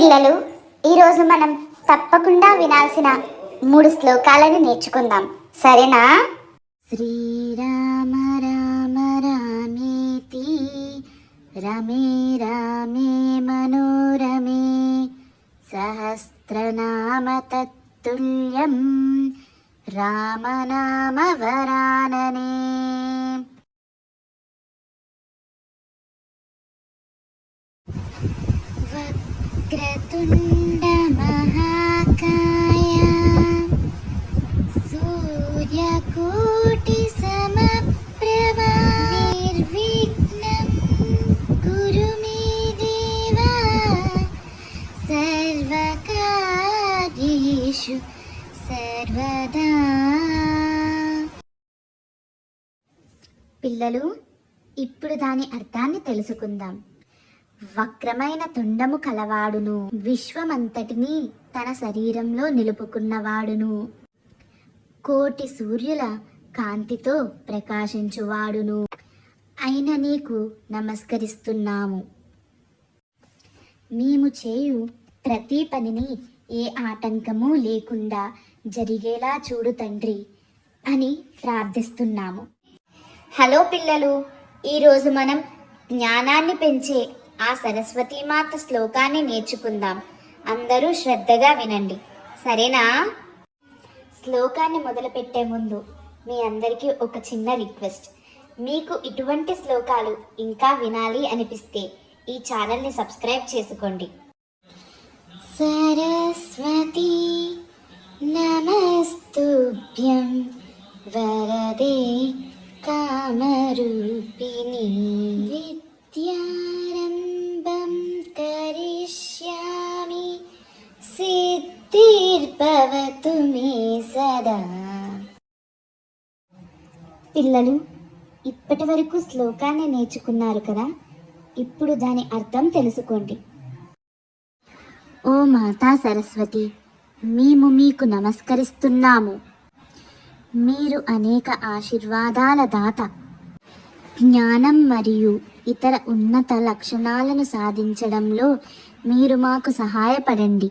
పిల్లలు, ఈరోజు మనం తప్పకుండా వినాల్సిన 3 శ్లోకాలను నేర్చుకుందాం, సరేనా? శ్రీరామ రామ రామేతి రమే రామే మనోరమే సహస్రనామ తత్తుల్యం రామనామ వరాననే. వక్రతుండ మహాకాయ సూర్యకోటి సమప్రభ నిర్విఘ్నం కురు మే దేవా సర్వకార్యేషు సర్వదా. పిల్లలు, ఇప్పుడు దాని అర్థాన్ని తెలుసుకుందాం. వక్రమైన తుండము కలవాడును, విశ్వమంతటిని తన శరీరంలో నిలుపుకున్నవాడును, కోటి సూర్యుల కాంతితో ప్రకాశించువాడును అయిన నీకు నమస్కరిస్తున్నాము. మేము చేయు ప్రతి పనిని ఏ ఆటంకము లేకుండా జరిగేలా చూడు తండ్రి అని ప్రార్థిస్తున్నాము. హలో పిల్లలు, ఈరోజు మనం జ్ఞానాన్ని పెంచే ఆ సరస్వతీమాత శ్లోకాన్ని నేర్చుకుందాం. అందరూ శ్రద్ధగా వినండి, సరేనా? శ్లోకాన్ని మొదలుపెట్టే ముందు మీ అందరికీ ఒక చిన్న రిక్వెస్ట్. మీకు ఇటువంటి శ్లోకాలు ఇంకా వినాలి అనిపిస్తే ఈ ఛానల్ని సబ్స్క్రైబ్ చేసుకోండి. సరస్వతి నమస్తుభ్యం వరదే కామరూపిణి విద్యారంభం కరిష్యామి సిద్ధిర్భవతు మే సదా. పిల్లలు, ఇప్పటి వరకు శ్లోకాన్ని నేర్చుకున్నారు కదా, ఇప్పుడు దాని అర్థం తెలుసుకోండి. ఓ మాతా సరస్వతి, మేము మీకు నమస్కరిస్తున్నాము. మీరు అనేక ఆశీర్వాదాల దాత. జ్ఞానం మరియు ఇతర ఉన్నత లక్షణాలను సాధించడంలో మీరు మాకు సహాయపడండి.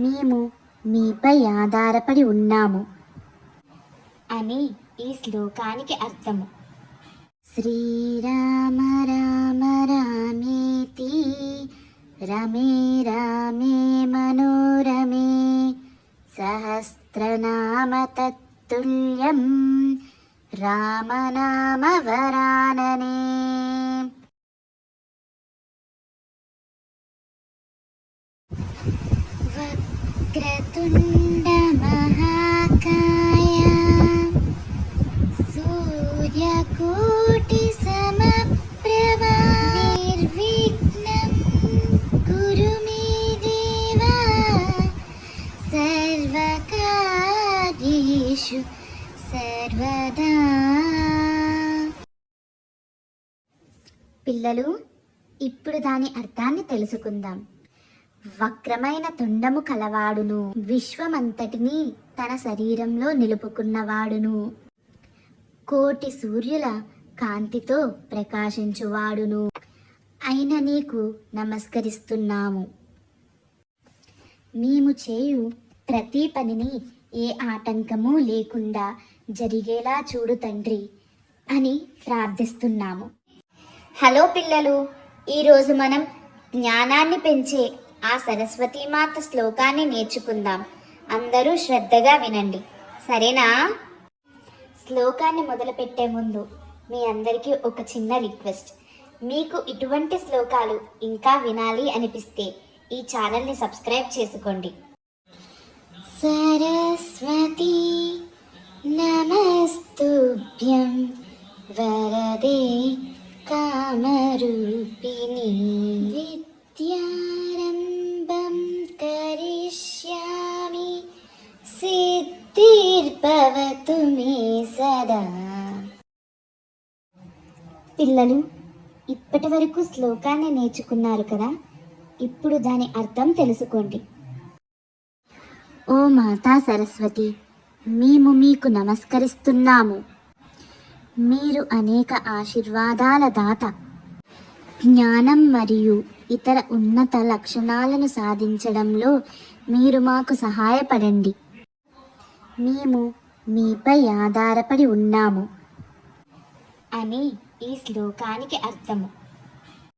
మేము మీపై ఆధారపడి ఉన్నాము అని ఈ శ్లోకానికి అర్థము. శ్రీరామ రామ రామేతి రమే రామే మనోరమే సహస్రనామ తత్తుల్యం రామనామ వరాననే. వక్రతుండ మహాకాయ సూర్యకోటి సమప్రభ నిర్విఘ్నం కురు మే దేవా సర్వకార్యేషు సర్వదా. పిల్లలు, ఇప్పుడు దాని అర్థాన్ని తెలుసుకుందాం. వక్రమైన తుండము కలవాడును, విశ్వమంతటిని తన శరీరంలో నిలుపుకున్నవాడును, కోటి సూర్యుల కాంతితో ప్రకాశించువాడును అయిన నీకు నమస్కరిస్తున్నాము. మేము చేయు ప్రతి పనిని ఏ ఆటంకము లేకుండా జరిగేలా చూడు తండ్రి అని ప్రార్థిస్తున్నాము. హలో పిల్లలు, ఈరోజు మనం జ్ఞానాన్ని పెంచే ఆ సరస్వతీమాత శ్లోకాన్ని నేర్చుకుందాం. అందరూ శ్రద్ధగా వినండి, సరేనా? శ్లోకాన్ని మొదలుపెట్టే ముందు మీ అందరికీ ఒక చిన్న రిక్వెస్ట్. మీకు ఇటువంటి శ్లోకాలు ఇంకా వినాలి అనిపిస్తే ఈ ఛానల్ని సబ్స్క్రైబ్ చేసుకోండి. సరస్వతి నమస్తుభ్యం వరదే కామరూపిణి విద్యారంభం కరిష్యామి సిద్ధిర్భవతు మే సదా. పిల్లలు, ఇప్పటి వరకు శ్లోకాన్ని నేర్చుకున్నారు కదా, ఇప్పుడు దాని అర్థం తెలుసుకోండి. ఓ మాతా సరస్వతి, మేము మీకు నమస్కరిస్తున్నాము. మీరు అనేక ఆశీర్వాదాల దాత. జ్ఞానం మరియు ఇతర ఉన్నత లక్షణాలను సాధించడంలో మీరు మాకు సహాయపడండి. మేము మీపై ఆధారపడి ఉన్నాము అని ఈ శ్లోకానికి అర్థము.